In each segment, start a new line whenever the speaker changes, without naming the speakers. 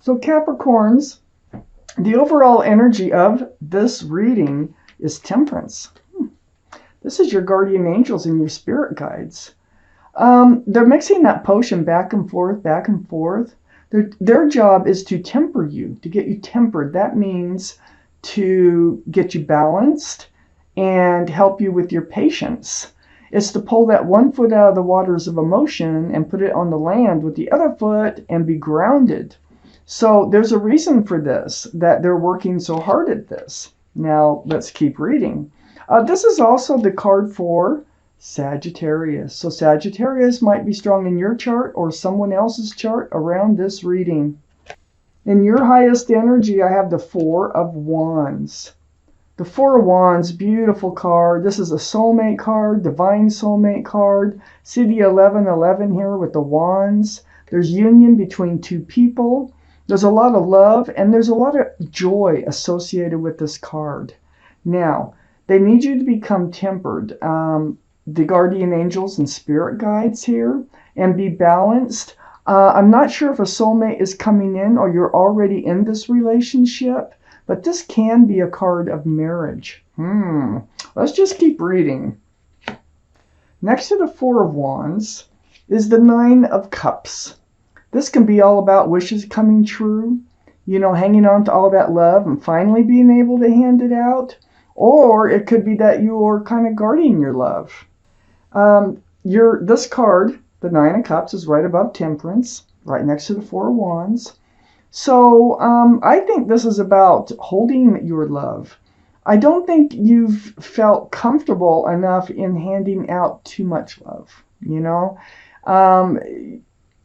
So Capricorns, the overall energy of this reading is temperance. This is your guardian angels and your spirit guides. They're mixing that potion back and forth, back and forth. Their job is to temper you, to get you tempered. That means to get you balanced and help you with your patience. It's to pull that one foot out of the waters of emotion and put it on the land with the other foot and be grounded. So there's a reason for this, that they're working so hard at this. Now let's keep reading. This is also the card for Sagittarius. So Sagittarius might be strong in your chart or someone else's chart around this reading. In your highest energy, I have the Four of Wands. The Four of Wands, beautiful card. This is a soulmate card, divine soulmate card. See the 1111 here with the wands. There's union between two people. There's a lot of love and there's a lot of joy associated with this card. Now, they need you to become tempered. The guardian angels and spirit guides here, and be balanced. I'm not sure if a soulmate is coming in or you're already in this relationship, but this can be a card of marriage. Let's just keep reading. Next to the Four of Wands is the Nine of Cups. This can be all about wishes coming true, you know, hanging on to all that love and finally being able to hand it out. Or it could be that you're kind of guarding your love. This card, the Nine of Cups, is right above Temperance, right next to the Four of Wands. So I think this is about holding your love. I don't think you've felt comfortable enough in handing out too much love, you know.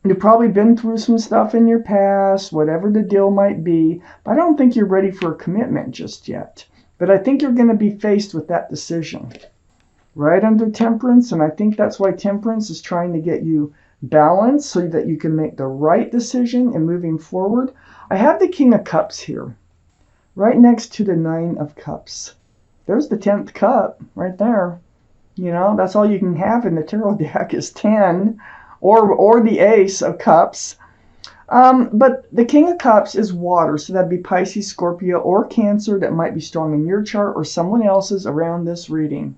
You've probably been through some stuff in your past, whatever the deal might be, but I don't think you're ready for a commitment just yet. But I think you're going to be faced with that decision. Right under Temperance, and I think that's why Temperance is trying to get you balanced so that you can make the right decision in moving forward. I have the King of Cups here, right next to the Nine of Cups. There's the 10th cup right there. You know, that's all you can have in the tarot deck is 10, or the Ace of Cups. But the King of Cups is water, so that'd be Pisces, Scorpio, or Cancer that might be strong in your chart or someone else's around this reading.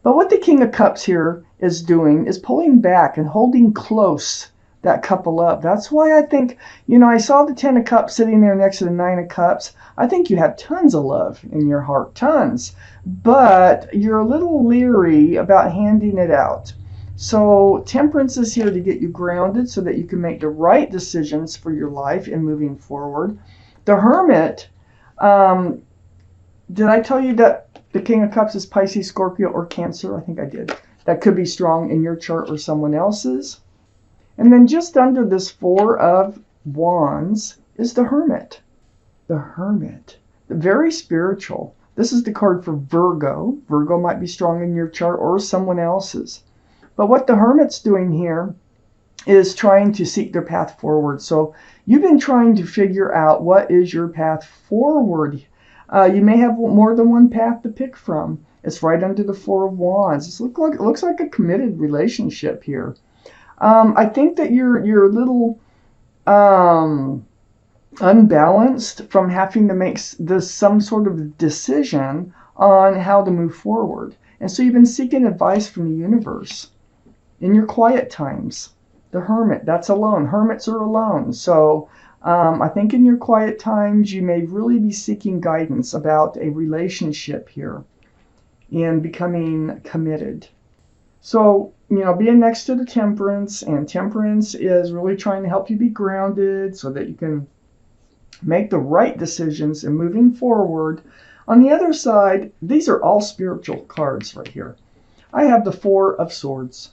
But what the King of Cups here is doing is pulling back and holding close that cup of love. That's why I think, you know, I saw the 10 of Cups sitting there next to the 9 of Cups. I think you have tons of love in your heart, tons. But you're a little leery about handing it out. So Temperance is here to get you grounded so that you can make the right decisions for your life and moving forward. The Hermit, did I tell you that the King of Cups is Pisces, Scorpio, or Cancer? I think I did. That could be strong in your chart or someone else's. And then just under this Four of Wands is the Hermit. The Hermit. Very spiritual. This is the card for Virgo. Virgo might be strong in your chart or someone else's. But what the Hermit's doing here is trying to seek their path forward. So you've been trying to figure out what is your path forward. You may have more than one path to pick from. It's right under the Four of Wands. It looks like a committed relationship here. I think that you're a little unbalanced from having to make some sort of decision on how to move forward. And so you've been seeking advice from the universe. In your quiet times, the Hermit, that's alone. Hermits are alone. So I think in your quiet times, you may really be seeking guidance about a relationship here and becoming committed. So, you know, being next to the Temperance, and Temperance is really trying to help you be grounded so that you can make the right decisions and moving forward. On the other side, these are all spiritual cards right here. I have the Four of Swords.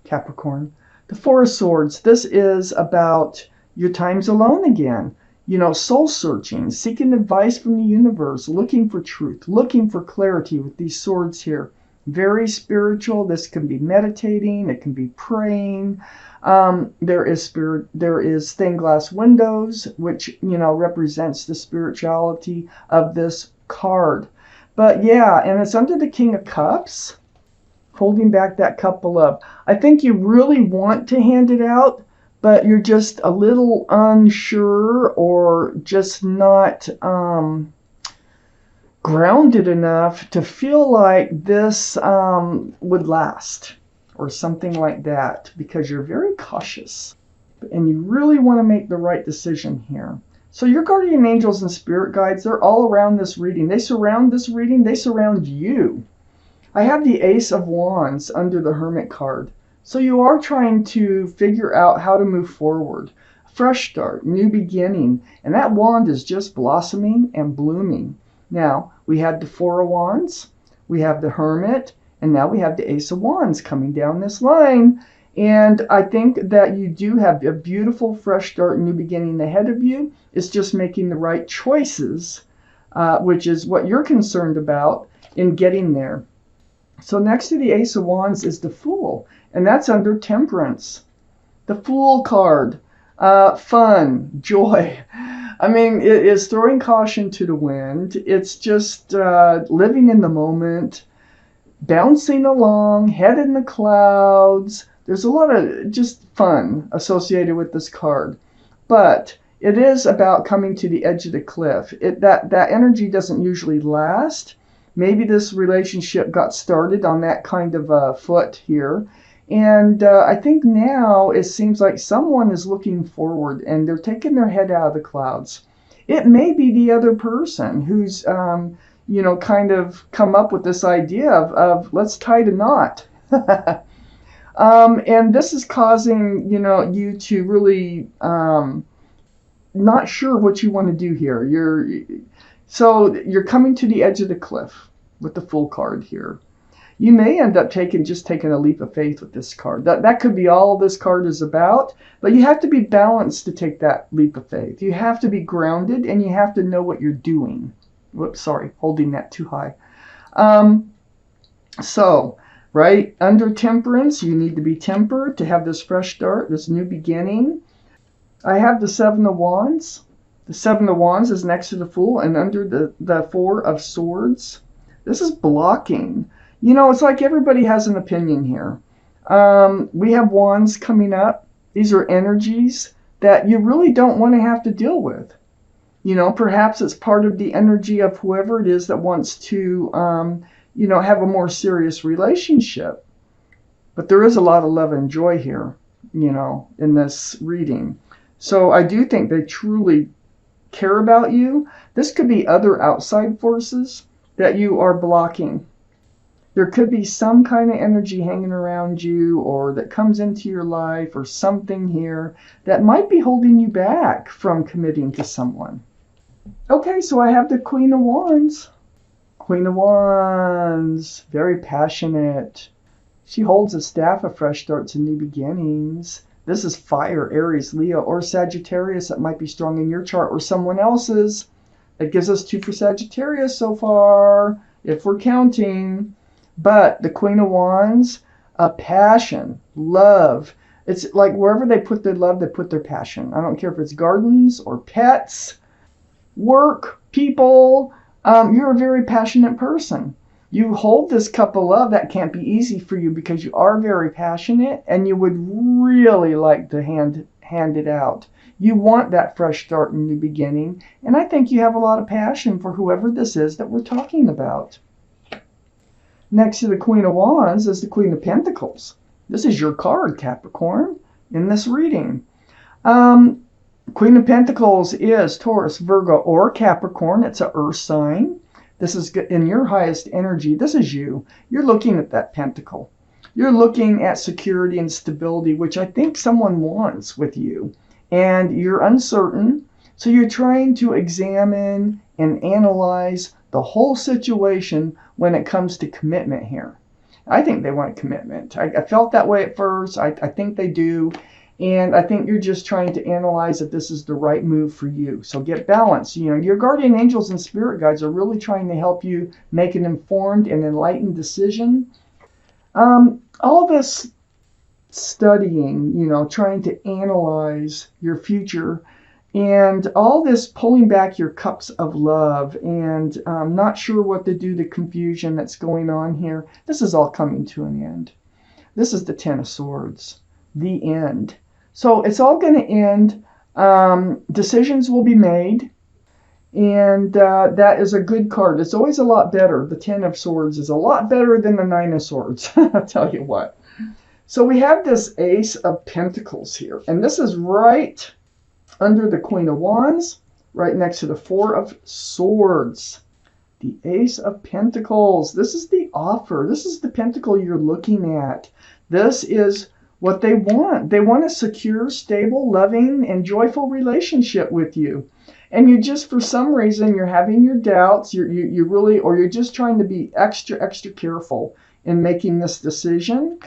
Capricorn. The Four of Swords, this is about your times alone again. You know, soul searching, seeking advice from the universe, looking for truth, looking for clarity with these swords here. Very spiritual. This can be meditating. It can be praying. There is stained glass windows, which, you know, represents the spirituality of this card. But yeah, and it's under the King of Cups, holding back that cup of love. I think you really want to hand it out, but you're just a little unsure or just not grounded enough to feel like this would last or something like that, because you're very cautious and you really want to make the right decision here. So your guardian angels and spirit guides, they're all around this reading. They surround this reading. They surround you. I have the Ace of Wands under the Hermit card. So you are trying to figure out how to move forward. Fresh start, new beginning. And that wand is just blossoming and blooming. Now, we had the Four of Wands, we have the Hermit, and now we have the Ace of Wands coming down this line. And I think that you do have a beautiful fresh start, new beginning ahead of you. It's just making the right choices, which is what you're concerned about in getting there. So next to the Ace of Wands is the Fool, and that's under Temperance. The Fool card, fun, joy. I mean, it is throwing caution to the wind. It's just living in the moment, bouncing along, head in the clouds. There's a lot of just fun associated with this card. But it is about coming to the edge of the cliff. That energy doesn't usually last. Maybe this relationship got started on that kind of a foot here. And I think now it seems like someone is looking forward and they're taking their head out of the clouds. It may be the other person who's, kind of come up with this idea of let's tie the knot. And this is causing, you to really not sure what you want to do here. You're coming to the edge of the cliff with the Fool card here. You may end up taking a leap of faith with this card. That could be all this card is about, but you have to be balanced to take that leap of faith. You have to be grounded and you have to know what you're doing. Whoops, sorry, holding that too high. Right, under Temperance, you need to be tempered to have this fresh start, this new beginning. I have the Seven of Wands. The Seven of Wands is next to the Fool, and under the Four of Swords. This is blocking. It's like everybody has an opinion here. We have wands coming up. These are energies that you really don't want to have to deal with. Perhaps it's part of the energy of whoever it is that wants to, have a more serious relationship. But there is a lot of love and joy here, in this reading. So I do think they truly care about you. This could be other outside forces that you are blocking. There could be some kind of energy hanging around you or that comes into your life or something here that might be holding you back from committing to someone. Okay, so I have the Queen of Wands. Queen of Wands, very passionate. She holds a staff of fresh starts and new beginnings. This is fire, Aries, Leo, or Sagittarius. That might be strong in your chart or someone else's. That gives us 2 for Sagittarius so far, if we're counting. But the Queen of Wands, a passion, love. It's like wherever they put their love, they put their passion. I don't care if it's gardens or pets, work, people. You're a very passionate person. You hold this cup of love. That can't be easy for you because you are very passionate and you would really like to hand it out. You want that fresh start and new beginning. And I think you have a lot of passion for whoever this is that we're talking about. Next to the Queen of Wands is the Queen of Pentacles. This is your card, Capricorn, in this reading. Queen of Pentacles is Taurus, Virgo, or Capricorn. It's an earth sign. This is in your highest energy. This is you. You're looking at that pentacle. You're looking at security and stability, which I think someone wants with you. And you're uncertain. So you're trying to examine and analyze the whole situation when it comes to commitment here. I think they want commitment. I felt that way at first. I think they do. And I think you're just trying to analyze if this is the right move for you. So get balance. Your guardian angels and spirit guides are really trying to help you make an informed and enlightened decision. All this studying, trying to analyze your future, and all this pulling back your cups of love and not sure what to do, the confusion that's going on here, this is all coming to an end. This is the Ten of Swords, the end. So it's all going to end. Decisions will be made. And that is a good card. It's always a lot better. The Ten of Swords is a lot better than the Nine of Swords. I'll tell you what. So we have this Ace of Pentacles here. And this is right under the Queen of Wands, right next to the Four of Swords. The Ace of Pentacles. This is the offer. This is the pentacle you're looking at. This is what they want. They want a secure, stable, loving, and joyful relationship with you. And you just, for some reason, you're having your doubts. You really, or you're just trying to be extra careful in making this decision.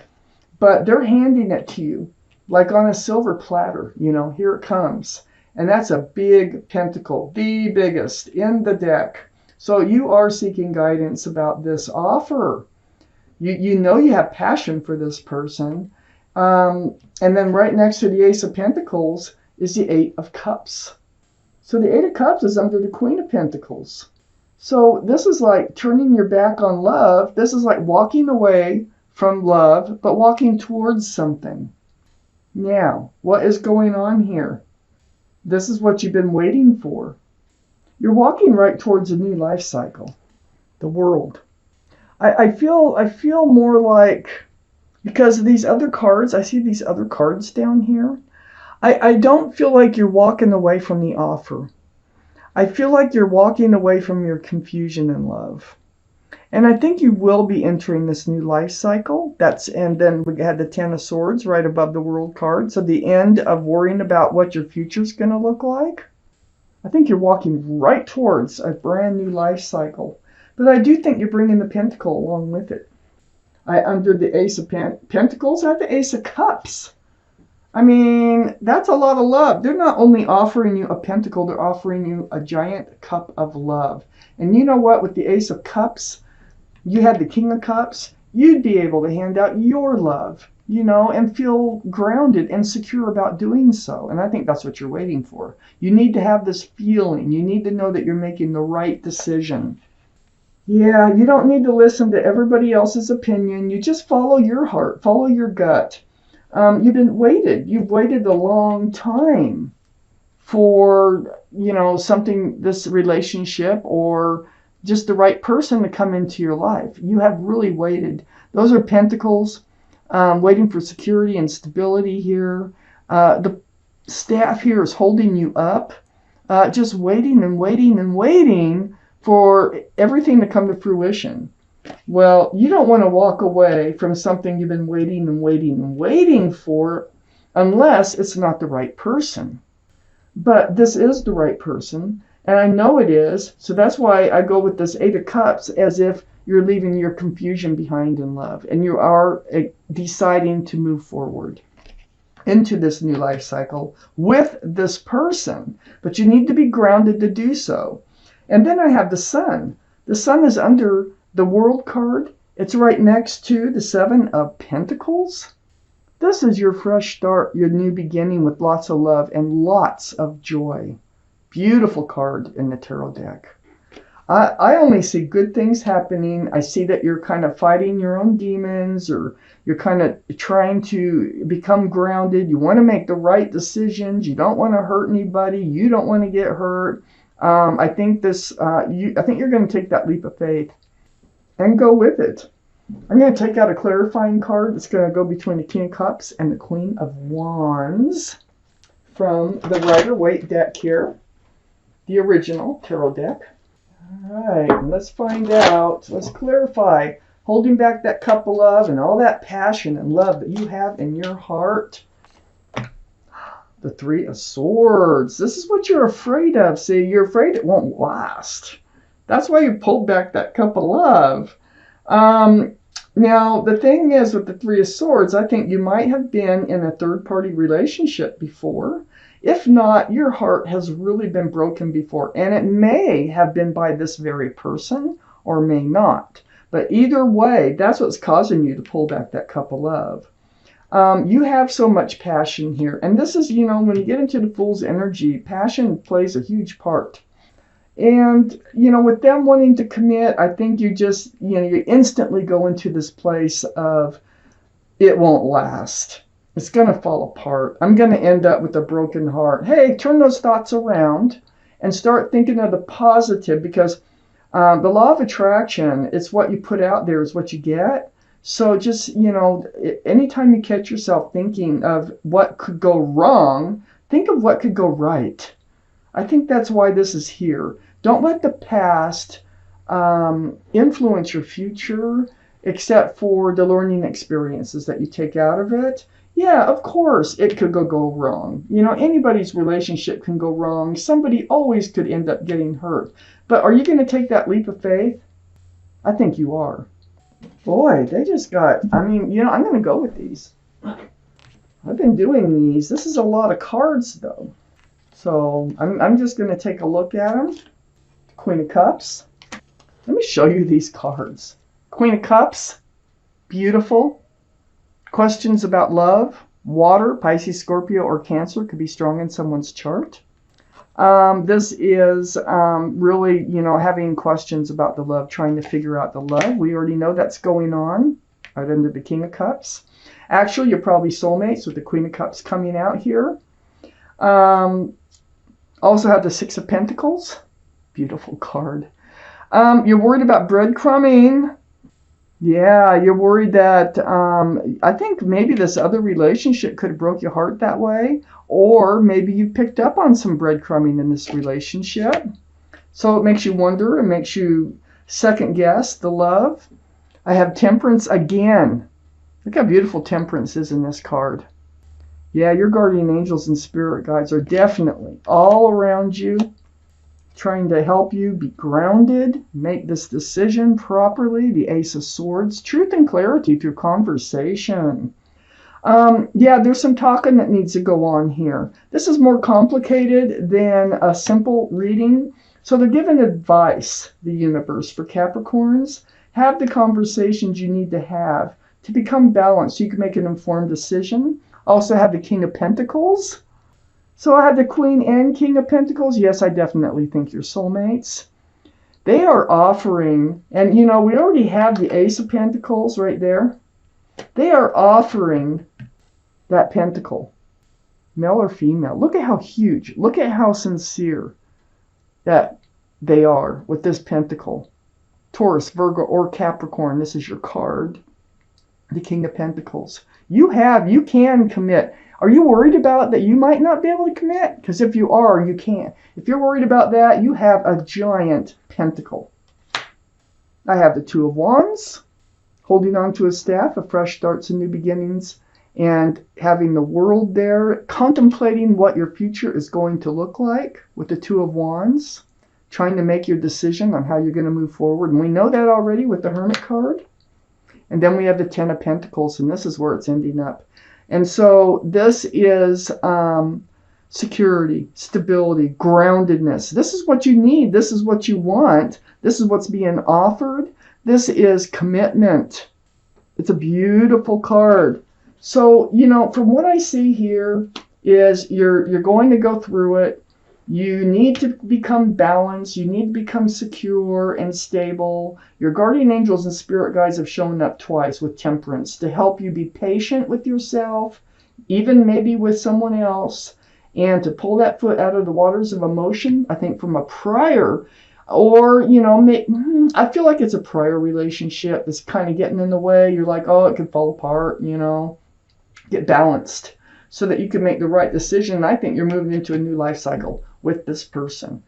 But they're handing it to you like on a silver platter. You know, here it comes. And that's a big pentacle, the biggest in the deck. So you are seeking guidance about this offer. You know you have passion for this person. And then right next to the Ace of Pentacles is the Eight of Cups. So the Eight of Cups is under the Queen of Pentacles. So this is like turning your back on love. This is like walking away from love, but walking towards something. Now, what is going on here? This is what you've been waiting for. You're walking right towards a new life cycle. The World. I feel more like, because of these other cards, I see these other cards down here. I don't feel like you're walking away from the offer. I feel like you're walking away from your confusion in love. And I think you will be entering this new life cycle. And then we had the Ten of Swords right above the World card. So the end of worrying about what your future's going to look like. I think you're walking right towards a brand new life cycle. But I do think you're bringing the Pentacle along with it. Under the Ace of Pentacles, I have the Ace of Cups. I mean, that's a lot of love. They're not only offering you a pentacle, they're offering you a giant cup of love. And you know what? With the Ace of Cups, you had the King of Cups. You'd be able to hand out your love, you know, and feel grounded and secure about doing so. And I think that's what you're waiting for. You need to have this feeling. You need to know that you're making the right decision. Yeah, you don't need to listen to everybody else's opinion. You just follow your heart, follow your gut. You've waited a long time for, you know, this relationship or just the right person to come into your life. You have really waited. Those are Pentacles, waiting for security and stability here. The staff here is holding you up, just waiting and waiting and waiting for everything to come to fruition. Well, you don't want to walk away from something you've been waiting and waiting and waiting for unless it's not the right person. But this is the right person, and I know it is, so that's why I go with this Eight of Cups as if you're leaving your confusion behind in love, and you are deciding to move forward into this new life cycle with this person. But you need to be grounded to do so. And then I have the Sun. The Sun is under the World card. It's right next to the Seven of Pentacles. This is your fresh start, your new beginning with lots of love and lots of joy. Beautiful card in the tarot deck. I only see good things happening. I see that you're kind of fighting your own demons, or you're kind of trying to become grounded. You want to make the right decisions. You don't want to hurt anybody. You don't want to get hurt. I think you're going to take that leap of faith and go with it. I'm going to take out a clarifying card that's going to go between the King of Cups and the Queen of Wands from the Rider-Waite deck here, the original tarot deck. All right, let's find out. Let's clarify. Holding back that cup of love and all that passion and love that you have in your heart. The Three of Swords. This is what you're afraid of. See, you're afraid it won't last. That's why you pulled back that cup of love. Now, the thing is with the Three of Swords, I think you might have been in a third-party relationship before. If not, your heart has really been broken before, and it may have been by this very person or may not. But either way, that's what's causing you to pull back that cup of love. You have so much passion here. And this is, when you get into the Fool's energy, passion plays a huge part. And, with them wanting to commit, I think you just, you instantly go into this place of it won't last. It's going to fall apart. I'm going to end up with a broken heart. Hey, turn those thoughts around and start thinking of the positive, because the law of attraction, it's what you put out there is what you get. So just, anytime you catch yourself thinking of what could go wrong, think of what could go right. I think that's why this is here. Don't let the past influence your future, except for the learning experiences that you take out of it. Yeah, of course, it could go wrong. Anybody's relationship can go wrong. Somebody always could end up getting hurt. But are you going to take that leap of faith? I think you are. Boy, they just got, I'm going to go with these. I've been doing these. This is a lot of cards, though. So I'm just going to take a look at them. Queen of Cups. Let me show you these cards. Queen of Cups. Beautiful. Questions about love. Water, Pisces, Scorpio, or Cancer could be strong in someone's chart. This is really, having questions about the love, trying to figure out the love. We already know that's going on. Right under the King of Cups. Actually, you're probably soulmates with the Queen of Cups coming out here. Also have the Six of Pentacles. Beautiful card. You're worried about breadcrumbing. Yeah, you're worried that I think maybe this other relationship could have broke your heart that way. Or maybe you picked up on some breadcrumbing in this relationship. So it makes you wonder. It makes you second guess the love. I have Temperance again. Look how beautiful Temperance is in this card. Yeah, your guardian angels and spirit guides are definitely all around you, trying to help you be grounded, make this decision properly. The Ace of Swords, truth and clarity through conversation. Yeah, there's some talking that needs to go on here. This is more complicated than a simple reading. So they're giving advice, the universe, for Capricorns. Have the conversations you need to have to become balanced so you can make an informed decision. Also have the King of Pentacles. So I have the Queen and King of Pentacles. Yes, I definitely think you're soulmates. They are offering, and we already have the Ace of Pentacles right there. They are offering that pentacle, male or female. Look at how huge, look at how sincere that they are with this pentacle. Taurus, Virgo, or Capricorn, this is your card. The King of Pentacles. You can commit. Are you worried about that you might not be able to commit? Because if you are, you can't. If you're worried about that, you have a giant pentacle. I have the Two of Wands, holding on to a staff of fresh starts and new beginnings, and having the World there, contemplating what your future is going to look like with the Two of Wands, trying to make your decision on how you're going to move forward. And we know that already with the Hermit card. And then we have the Ten of Pentacles, and this is where it's ending up. And so this is security, stability, groundedness. This is what you need. This is what you want. This is what's being offered. This is commitment. It's a beautiful card. So, from what I see here is you're going to go through it. You need to become balanced. You need to become secure and stable. Your guardian angels and spirit guides have shown up twice with Temperance to help you be patient with yourself, even maybe with someone else, and to pull that foot out of the waters of emotion, I think from a prior, or, I feel like it's a prior relationship that's kind of getting in the way. You're like, oh, it could fall apart, Get balanced so that you can make the right decision. And I think you're moving into a new life cycle with this person.